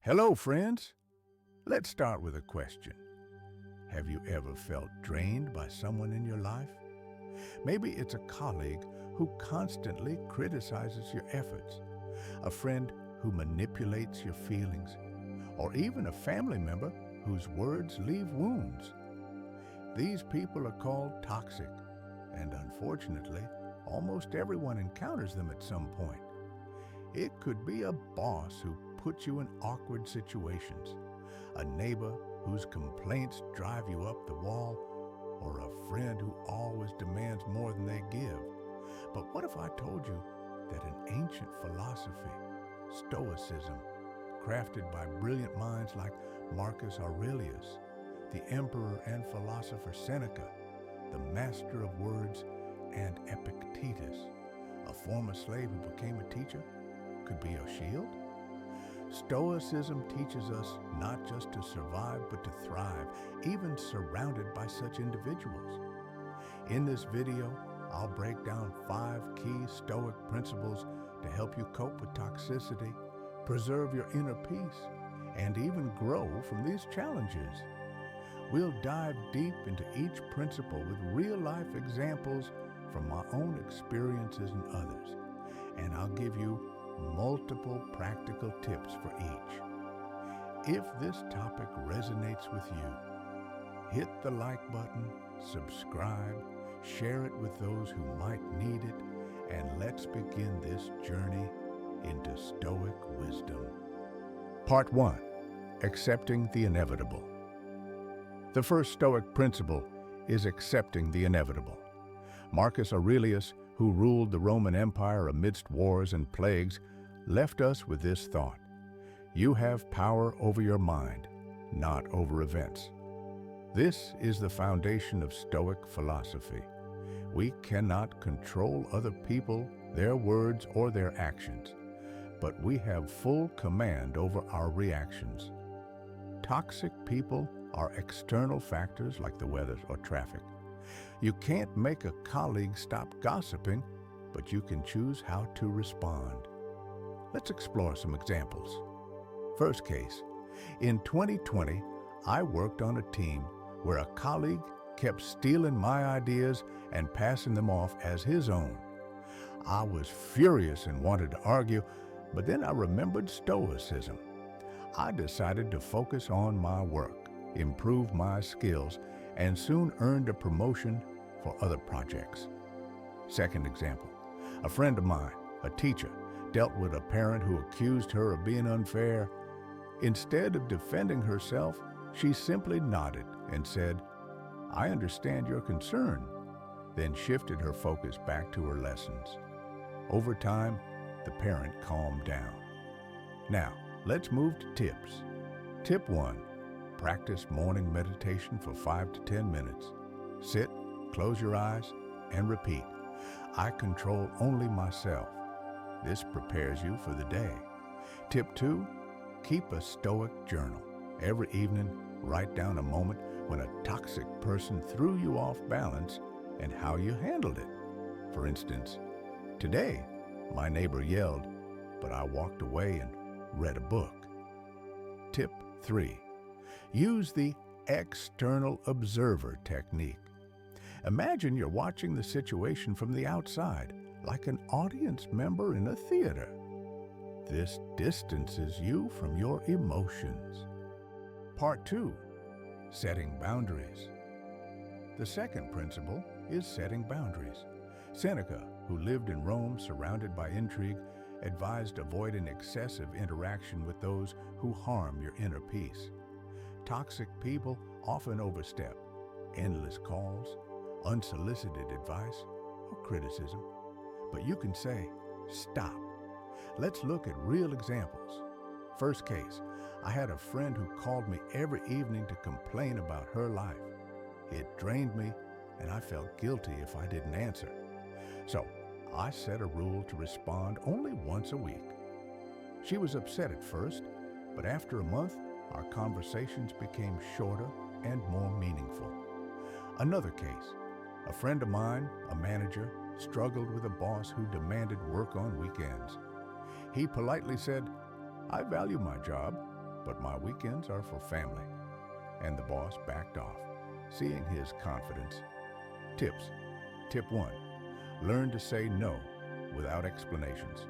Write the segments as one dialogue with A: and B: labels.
A: Hello, friends. Let's start with a question. Have you ever felt drained by someone in your life? Maybe it's a colleague who constantly criticizes your efforts, a friend who manipulates your feelings, or even a family member whose words leave wounds. These people are called toxic, and unfortunately, almost everyone encounters them at some point. It could be a boss who puts you in awkward situations, a neighbor whose complaints drive you up the wall, or a friend who always demands more than they give. But what if I told you that an ancient philosophy, Stoicism, crafted by brilliant minds like Marcus Aurelius, the emperor and philosopher Seneca, the master of words, and Epictetus, a former slave who became a teacher, could be a shield? Stoicism teaches us not just to survive, but to thrive, even surrounded by such individuals. In this video, I'll break down 5 key Stoic principles to help you cope with toxicity, preserve your inner peace, and even grow from these challenges. We'll dive deep into each principle with real-life examples from my own experiences and others, and I'll give you multiple practical tips for each. If this topic resonates with you, hit the like button, subscribe, share it with those who might need it, and let's begin this journey into Stoic wisdom. Part 1. Accepting the inevitable. The first Stoic principle is accepting the inevitable. Marcus Aurelius, who ruled the Roman Empire amidst wars and plagues, left us with this thought: you have power over your mind, not over events. This is the foundation of Stoic philosophy. We cannot control other people, their words, or their actions, but we have full command over our reactions. Toxic people are external factors like the weather or traffic. You can't make a colleague stop gossiping, but you can choose how to respond. Let's explore some examples. First case. In 2020, I worked on a team where a colleague kept stealing my ideas and passing them off as his own. I was furious and wanted to argue, but then I remembered Stoicism. I decided to focus on my work, improve my skills, and soon earned a promotion for other projects. Second example. A friend of mine, a teacher, dealt with a parent who accused her of being unfair. Instead of defending herself, she simply nodded and said, "I understand your concern," then shifted her focus back to her lessons. Over time, the parent calmed down. Now, let's move to tips. Tip 1. Practice morning meditation for 5 to 10 minutes. Sit, close your eyes, and repeat, "I control only myself." This prepares you for the day. Tip 2. Keep a Stoic journal. Every evening, write down a moment when a toxic person threw you off balance and how you handled it. For instance, today, my neighbor yelled, but I walked away and read a book. Tip 3. Use the external observer technique. Imagine you're watching the situation from the outside, like an audience member in a theater. This distances you from your emotions. Part 2. Setting boundaries. The second principle is setting boundaries. Seneca, who lived in Rome surrounded by intrigue, advised avoiding excessive interaction with those who harm your inner peace. Toxic people often overstep. Endless calls, unsolicited advice, or criticism. But you can say, "Stop." Let's look at real examples. First case. I had a friend who called me every evening to complain about her life. It drained me, and I felt guilty if I didn't answer. So I set a rule to respond only once a week. She was upset at first, but after a month, our conversations became shorter and more meaningful. Another case. A friend of mine, a manager, struggled with a boss who demanded work on weekends. He politely said, "I value my job, but my weekends are for family." And the boss backed off, seeing his confidence. Tips. Tip 1. Learn to say no without explanations.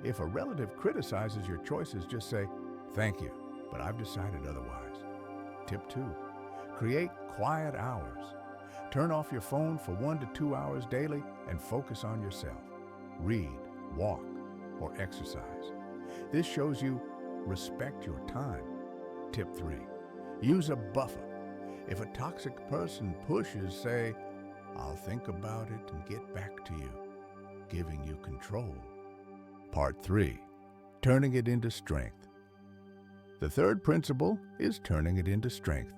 A: If a relative criticizes your choices, just say, "Thank you, but I've decided otherwise." Tip 2. Create quiet hours. Turn off your phone for 1 to 2 hours daily and focus on yourself. Read, walk, or exercise. This shows you respect your time. Tip 3. Use a buffer. If a toxic person pushes, say, "I'll think about it and get back to you," giving you control. Part 3. Turning it into strength. The third principle is turning it into strength.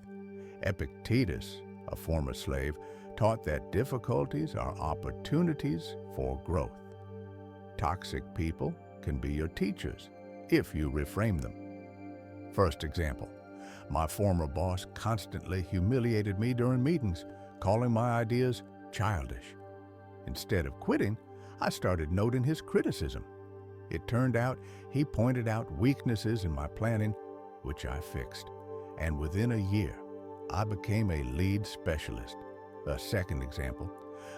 A: Epictetus, a former slave, taught that difficulties are opportunities for growth. Toxic people can be your teachers if you reframe them. First example, my former boss constantly humiliated me during meetings, calling my ideas childish. Instead of quitting, I started noting his criticism. It turned out he pointed out weaknesses in my planning, which I fixed. And within a year, I became a lead specialist. A second example,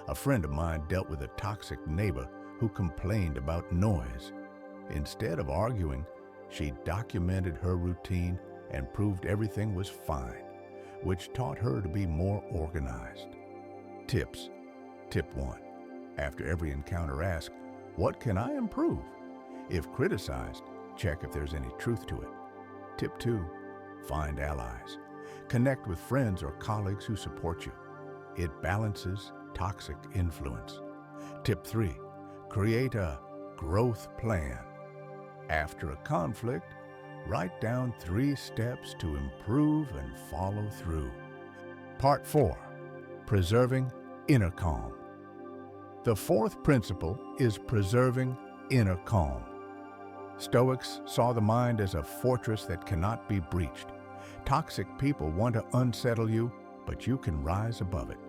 A: a friend of mine dealt with a toxic neighbor who complained about noise. Instead of arguing, she documented her routine and proved everything was fine, which taught her to be more organized. Tips. Tip 1. After every encounter, ask, "What can I improve?" If criticized, check if there's any truth to it. Tip 2. Find allies. Connect with friends or colleagues who support you. It balances toxic influence. Tip 3. Create a growth plan. After a conflict, write down 3 steps to improve and follow through. Part 4. Preserving inner calm. The fourth principle is preserving inner calm. Stoics saw the mind as a fortress that cannot be breached. Toxic people want to unsettle you, but you can rise above it.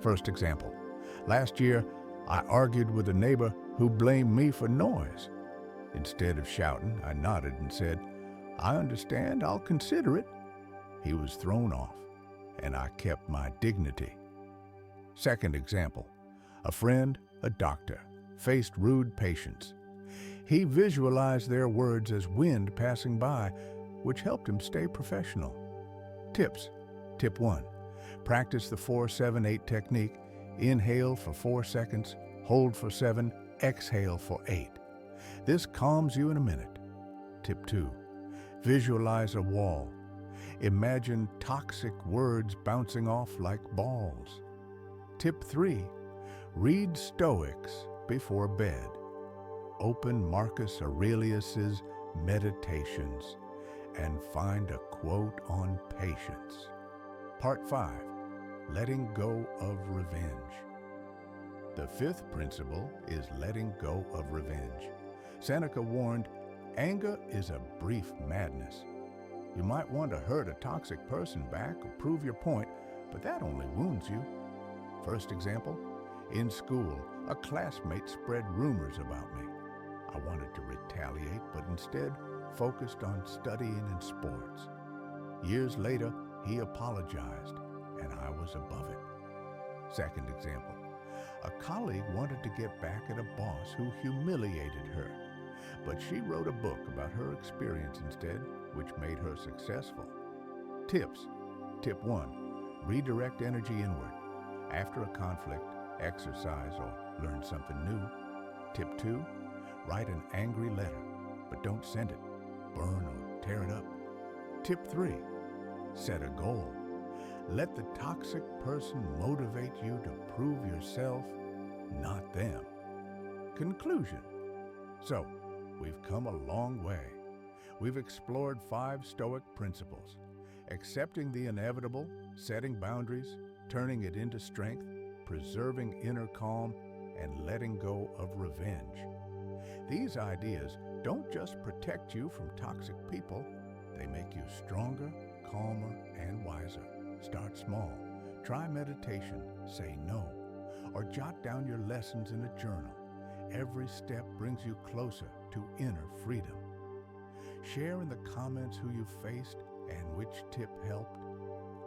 A: First example, last year I argued with a neighbor who blamed me for noise. Instead of shouting, I nodded and said, "I understand, I'll consider it." He was thrown off, and I kept my dignity. Second example, a friend, a doctor, faced rude patients. He visualized their words as wind passing by, which helped him stay professional. Tips. Tip 1. Practice the 4-7-8 technique. Inhale for 4 seconds, hold for 7, exhale for 8. This calms you in a minute. Tip 2. Visualize a wall. Imagine toxic words bouncing off like balls. Tip 3. Read Stoics before bed. Open Marcus Aurelius's Meditations and find a quote on patience. Part 5. Letting go of revenge. The fifth principle is letting go of revenge. Seneca warned, "Anger is a brief madness." You might want to hurt a toxic person back or prove your point, but that only wounds you. First example, in school, a classmate spread rumors about me. I wanted to retaliate, but instead focused on studying and sports. Years later, he apologized, and I was above it. Second example, a colleague wanted to get back at a boss who humiliated her, but she wrote a book about her experience instead, which made her successful. Tips. Tip 1. Redirect energy inward. After a conflict, exercise or learn something new. Tip 2. Write an angry letter, but don't send it. Burn or tear it up. Tip 3. Set a goal. Let the toxic person motivate you to prove yourself, not them. Conclusion. So, we've come a long way. We've explored 5 Stoic principles: accepting the inevitable, setting boundaries, turning it into strength, preserving inner calm, and letting go of revenge. These ideas don't just protect you from toxic people, they make you stronger, calmer, and wiser. Start small. Try meditation, say no, or jot down your lessons in a journal. Every step brings you closer to inner freedom. Share in the comments who you faced and which tip helped.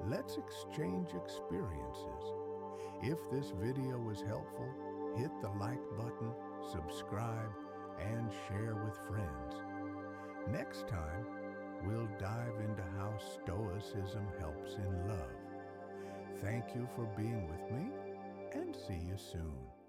A: Let's exchange experiences. If this video was helpful, hit the like button, subscribe, and share with friends. Next time, we'll dive into how Stoicism helps in love. Thank you for being with me, and see you soon.